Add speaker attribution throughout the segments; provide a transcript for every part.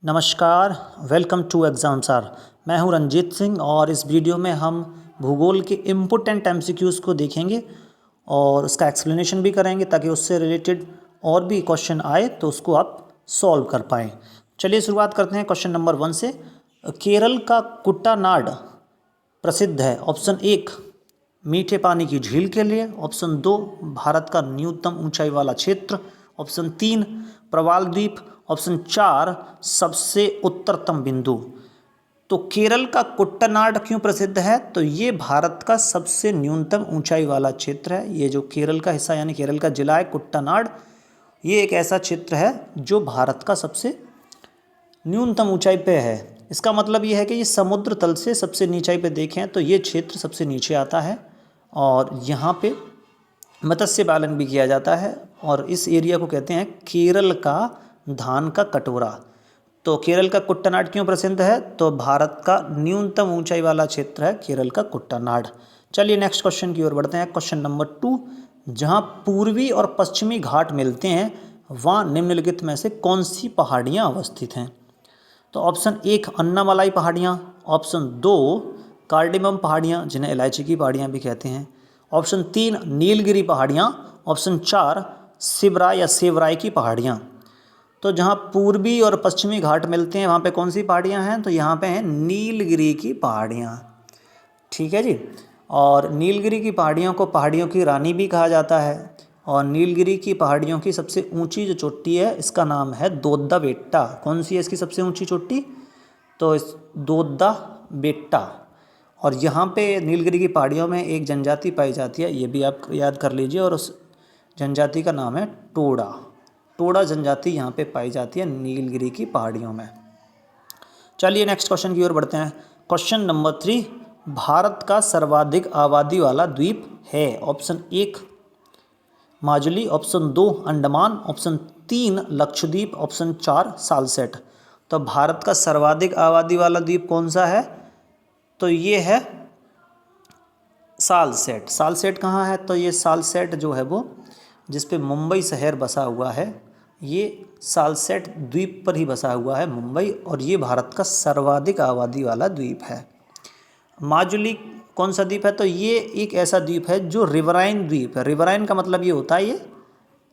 Speaker 1: नमस्कार, welcome to exam sir. मैं हूं रंजीत सिंह और इस वीडियो में हम भूगोल के इम्पोर्टेंट एमसीक्यूज़ को देखेंगे और उसका एक्सप्लेनेशन भी करेंगे ताकि उससे रिलेटेड और भी क्वेश्चन आए तो उसको आप सॉल्व कर पाएँ। चलिए शुरुआत करते हैं क्वेश्चन नंबर 1 से। केरल का कुट्टानाड प्रसिद्ध है। ऑप्शन 1 मीठे पानी की झील के लिए, ऑप्शन 2 भारत का न्यूनतम ऊंचाई वाला क्षेत्र, ऑप्शन 3 प्रवाल द्वीप, ऑप्शन 4 सबसे उत्तरतम बिंदु। तो केरल का कुट्टनाड क्यों प्रसिद्ध है? तो ये भारत का सबसे न्यूनतम ऊंचाई वाला क्षेत्र है। ये जो केरल का हिस्सा यानी केरल का जिला है कुट्टनाड, ये एक ऐसा क्षेत्र है जो भारत का सबसे न्यूनतम ऊंचाई पे है। इसका मतलब ये है कि ये समुद्र तल से सबसे नीचाई पे देखें तो ये क्षेत्र सबसे नीचे आता है और यहाँ पे मत्स्य पालन भी किया जाता है और इस एरिया को कहते हैं केरल का धान का कटोरा। तो केरल का कुट्टनाड क्यों प्रसिद्ध है? तो भारत का न्यूनतम ऊंचाई वाला क्षेत्र है केरल का कुट्टनाड। चलिए नेक्स्ट क्वेश्चन की ओर बढ़ते हैं। क्वेश्चन नंबर 2, जहाँ पूर्वी और पश्चिमी घाट मिलते हैं वहाँ निम्नलिखित में से कौन सी पहाड़ियाँ अवस्थित हैं? तो ऑप्शन 1 अन्नामलाई पहाड़ियाँ, ऑप्शन 2 कार्डेमम पहाड़ियाँ जिन्हें इलायची की पहाड़ियाँ भी कहते हैं, ऑप्शन 3 नीलगिरी पहाड़ियाँ, ऑप्शन 4 सिवराय या सेवराय की पहाड़ियाँ। तो जहाँ पूर्वी और पश्चिमी घाट मिलते हैं वहाँ पे कौन सी पहाड़ियाँ हैं? तो यहाँ पे हैं नीलगिरी की पहाड़ियाँ। ठीक है जी। और नीलगिरी की पहाड़ियों को पहाड़ियों की रानी भी कहा जाता है और नीलगिरी की पहाड़ियों की सबसे ऊंची जो चोटी है इसका नाम है दोद्दा बेट्टा। कौन सी है इसकी सबसे ऊंची चोटी? तो इस दोद्दा बेट्टा। और यहाँ पे नीलगिरी की पहाड़ियों में एक जनजाति पाई जाती है, ये भी आप याद कर लीजिए, और उस जनजाति का नाम है टोडा। टोडा जनजाति यहाँ पे पाई जाती है नीलगिरी की पहाड़ियों में। चलिए नेक्स्ट क्वेश्चन की ओर बढ़ते हैं। क्वेश्चन नंबर 3, भारत का सर्वाधिक आबादी वाला द्वीप है। Option 1 Majuli, option 2 Andaman, option 3 Lakshadweep, option 4 Salcete. तो भारत का सर्वाधिक आबादी वाला द्वीप कौन सा है? तो ये है सालसेट। सालसेट कहाँ है? तो ये सालसेट जो है वो जिस पे मुंबई शहर बसा हुआ है, ये सालसेट द्वीप पर ही बसा हुआ है मुंबई, और ये भारत का सर्वाधिक आबादी वाला द्वीप है। माजुली कौन सा द्वीप है? तो ये एक ऐसा द्वीप है जो रिवराइन द्वीप है। रिवराइन का मतलब ये होता है ये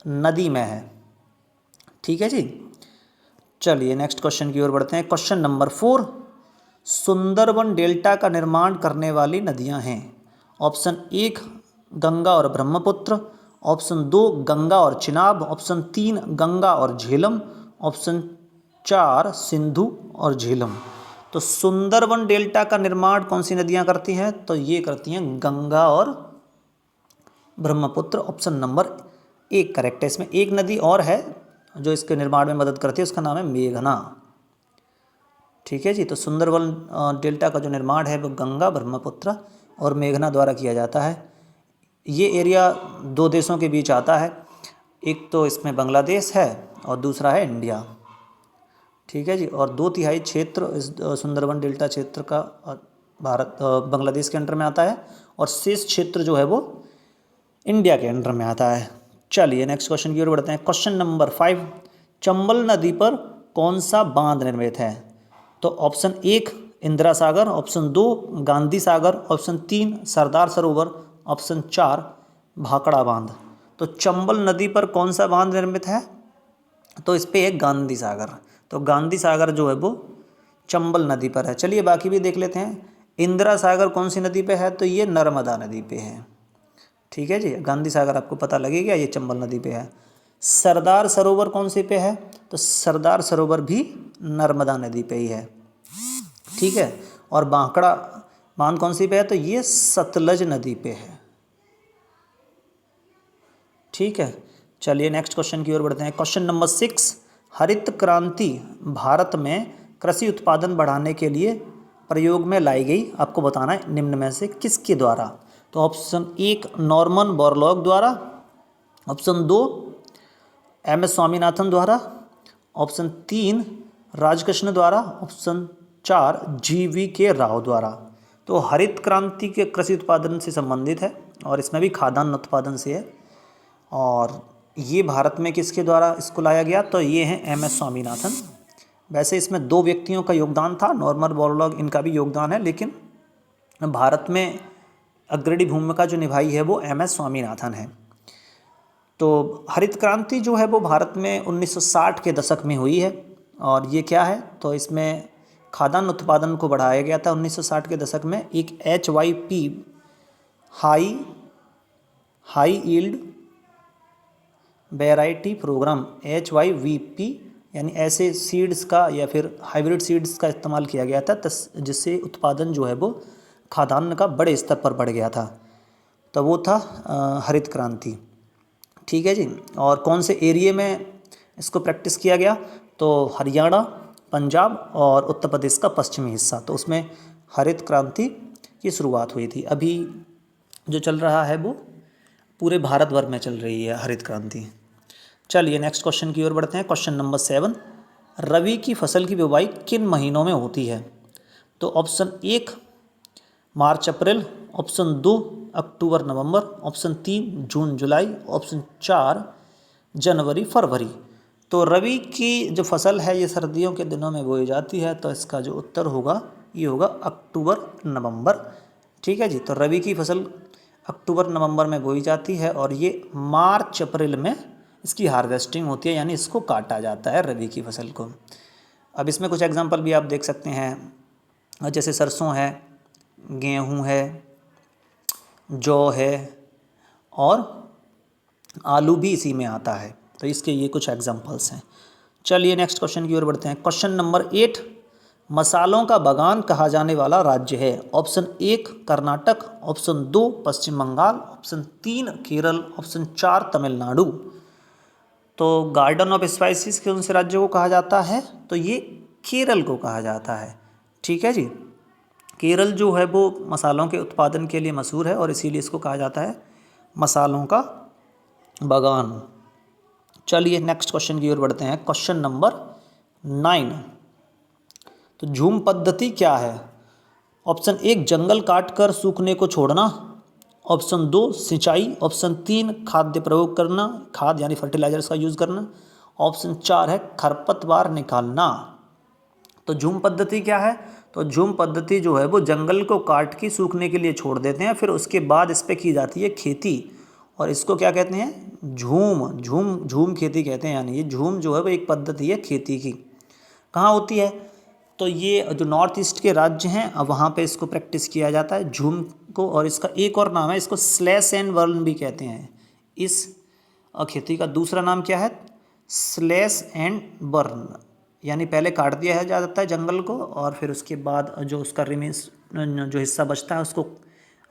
Speaker 1: नदी में है। ठीक है जी। चलिए नेक्स्ट क्वेश्चन की ओर बढ़ते हैं। क्वेश्चन नंबर 4, सुंदरबन डेल्टा का निर्माण करने वाली नदियां हैं। ऑप्शन 1 गंगा और ब्रह्मपुत्र, ऑप्शन 2 गंगा और चिनाब, ऑप्शन 3 गंगा और झेलम, ऑप्शन 4 सिंधु और झेलम। तो सुंदरबन डेल्टा का निर्माण कौन सी नदियां करती हैं? तो ये करती हैं गंगा और ब्रह्मपुत्र। ऑप्शन नंबर 1 करेक्ट है। इसमें एक नदी और है जो इसके निर्माण में मदद करती है, उसका नाम है मेघना। ठीक है जी। तो सुंदरबन डेल्टा का जो निर्माण है वो गंगा, ब्रह्मपुत्र और मेघना द्वारा किया जाता है। ये एरिया दो देशों के बीच आता है, एक तो इसमें बांग्लादेश है और दूसरा है इंडिया। ठीक है जी। और 2/3 क्षेत्र इस सुंदरबन डेल्टा क्षेत्र का भारत बांग्लादेश के अंडर में आता है और शेष क्षेत्र जो है वो इंडिया के अंडर में आता है। चलिए नेक्स्ट क्वेश्चन की ओर बढ़ते हैं। क्वेश्चन नंबर 5, चंबल नदी पर कौन सा बांध निर्मित है? तो option 1 Indira Sagar, option 2 Gandhi Sagar, option 3 Sardar Sarovar, option 4 Bhakra बांध। तो चंबल नदी पर कौन सा बांध निर्मित है? तो इस पे है गांधी सागर। तो गांधी सागर जो है वो चंबल नदी पर है। चलिए बाकी भी देख लेते हैं। इंदिरा सागर कौन सी नदी पे है? तो ये नर्मदा नदी पे है। ठीक है जी। गांधी सागर आपको पता लगेगा, ये चंबल नदी पे है। सरदार सरोवर कौन सी पे है? तो सरदार सरोवर भी नर्मदा नदी पे ही है। ठीक है। और भाखड़ा बांध कौन सी पे है? तो ये सतलज नदी पे है। ठीक है। चलिए नेक्स्ट क्वेश्चन की ओर बढ़ते हैं। क्वेश्चन नंबर 6, हरित क्रांति भारत में कृषि उत्पादन बढ़ाने के लिए प्रयोग में लाई गई, आपको बताना है निम्न में से किसके द्वारा? तो ऑप्शन 1 नॉर्मन बोरलॉग द्वारा, ऑप्शन 2 एम.एस. स्वामीनाथन द्वारा, ऑप्शन 3 राजकृष्ण द्वारा, ऑप्शन 4 जी.वी.के. राव द्वारा। तो हरित क्रांति के कृषि उत्पादन से संबंधित है और इसमें भी खाद्यान्न उत्पादन से है। और ये भारत में किसके द्वारा इसको लाया गया? तो ये हैं एम.एस. स्वामीनाथन वैसे इसमें 2 व्यक्तियों का योगदान था, नॉर्मन बोरलॉग इनका भी योगदान है, लेकिन भारत में अग्रणी भूमिका जो निभाई है वो MS स्वामीनाथन है। तो हरित क्रांति जो है वो भारत में 1960 के दशक में हुई है, और ये क्या है, तो इसमें खाद्यान्न उत्पादन को बढ़ाया गया था 1960 के दशक में। एक HYP high yield variety program HYVP यानी ऐसे सीड्स का या फिर हाइब्रिड सीड्स का इस्तेमाल किया गया था, जिससे उत्पादन जो है वो खाद्यान्न का बड़े स्तर पर बढ़ गया था। तो वो था हरित क्रांति। ठीक है जी। और कौन से एरिया में इसको प्रैक्टिस किया गया, तो हरियाणा, पंजाब और उत्तर प्रदेश का पश्चिमी हिस्सा, तो उसमें हरित क्रांति की शुरुआत हुई थी। अभी जो चल रहा है वो पूरे भारत भर में चल रही है हरित क्रांति। चलिए नेक्स्ट क्वेश्चन की ओर बढ़ते हैं। क्वेश्चन नंबर 7, रबी की फसल की बुवाई किन महीनों में होती है? तो ऑप्शन 1 मार्च अप्रैल, ऑप्शन 2 अक्टूबर नवंबर, ऑप्शन 3 जून जुलाई, ऑप्शन 4 जनवरी फरवरी। तो रबी की जो फसल है ये सर्दियों के दिनों में बोई जाती है, तो इसका जो उत्तर होगा ये होगा अक्टूबर नवंबर। ठीक है जी। तो रबी की फसल अक्टूबर नवंबर में बोई जाती है और ये मार्च अप्रैल में इसकी हार्वेस्टिंग होती है, यानी इसको काटा जाता है रबी की फसल को। अब इसमें कुछ एग्जांपल भी आप देख सकते हैं, जैसे सरसों है, गेहूं है, जौ है और आलू भी इसी में आता है। तो इसके ये कुछ एग्जांपल्स हैं। चलिए नेक्स्ट क्वेश्चन की ओर बढ़ते हैं। क्वेश्चन नंबर 8, मसालों का बागान कहा जाने वाला राज्य है? ऑप्शन 1 कर्नाटक, ऑप्शन 2 पश्चिम बंगाल, ऑप्शन 3 केरल, ऑप्शन 4 तमिलनाडु। तो गार्डन ऑफ स्पाइसेस कौन से राज्य को कहा जाता है? तो ये केरल को कहा जाता है। ठीक है जी। केरल जो है वो मसालों के उत्पादन के लिए मशहूर है और इसीलिए इसको कहा जाता है मसालों का बागान। चलिए नेक्स्ट क्वेश्चन की ओर बढ़ते हैं। क्वेश्चन नंबर 9, तो झूम पद्धति क्या है? ऑप्शन 1 जंगल काटकर सूखने को छोड़ना, ऑप्शन 2 सिंचाई, ऑप्शन 3 खाद्य प्रयोग करना, खाद यानी फर्टिलाइजर्स का यूज़ करना, ऑप्शन 4 है खरपतवार निकालना। तो झूम पद्धति क्या है? तो झूम पद्धति जो है वो जंगल को काट के सूखने के लिए छोड़ देते हैं, फिर उसके बाद इस पर की जाती है खेती, और इसको क्या कहते हैं? झूम खेती कहते हैं। यानी ये झूम जो है वो एक पद्धति है खेती की। कहाँ होती है? तो ये जो नॉर्थ ईस्ट के राज्य हैं अब वहाँ पे इसको प्रैक्टिस किया जाता है झूम को, और इसका एक और नाम है, इसको स्लैश एंड बर्न भी कहते हैं। इस खेती का दूसरा नाम क्या है? स्लैश एंड बर्न, यानी पहले काट दिया जाता है जंगल को और फिर उसके बाद जो उसका रिमेन्स जो हिस्सा बचता है उसको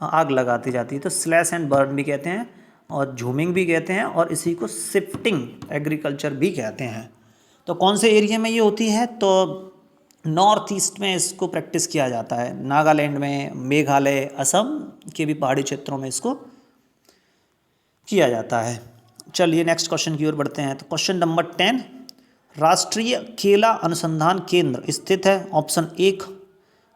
Speaker 1: आग लगाती जाती है। तो स्लैश एंड बर्न भी कहते हैं और झूमिंग भी कहते हैं, और इसी को शिफ्टिंग एग्रीकल्चर भी कहते हैं। तो कौन से एरिया में ये होती है? तो नॉर्थ ईस्ट में इसको प्रैक्टिस किया जाता है, नागालैंड में, मेघालय, असम के भी पहाड़ी क्षेत्रों में इसको किया जाता है। चलिए नेक्स्ट क्वेश्चन की ओर बढ़ते हैं। तो क्वेश्चन नंबर 10, राष्ट्रीय केला अनुसंधान केंद्र स्थित है? ऑप्शन 1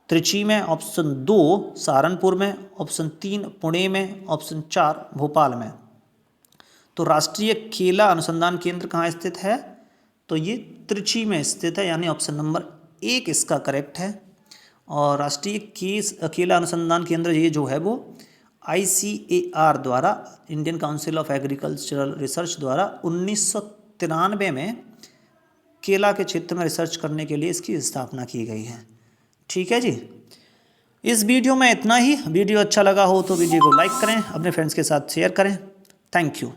Speaker 1: त्रिची में, ऑप्शन 2 सहारनपुर में, ऑप्शन 3 पुणे में, ऑप्शन 4 भोपाल में। तो राष्ट्रीय केला अनुसंधान केंद्र कहाँ स्थित है? तो ये त्रिची में स्थित है, यानी ऑप्शन नंबर 1 इसका करेक्ट है। और राष्ट्रीय केला अनुसंधान केंद्र ये जो है वो ICAR द्वारा, Indian council of agricultural research द्वारा 1993 में केला के क्षेत्र में रिसर्च करने के लिए इसकी स्थापना की गई है। ठीक है जी। इस वीडियो में इतना ही। वीडियो अच्छा लगा हो तो वीडियो को लाइक करें, अपने फ्रेंड्स के साथ शेयर करें। Thank you.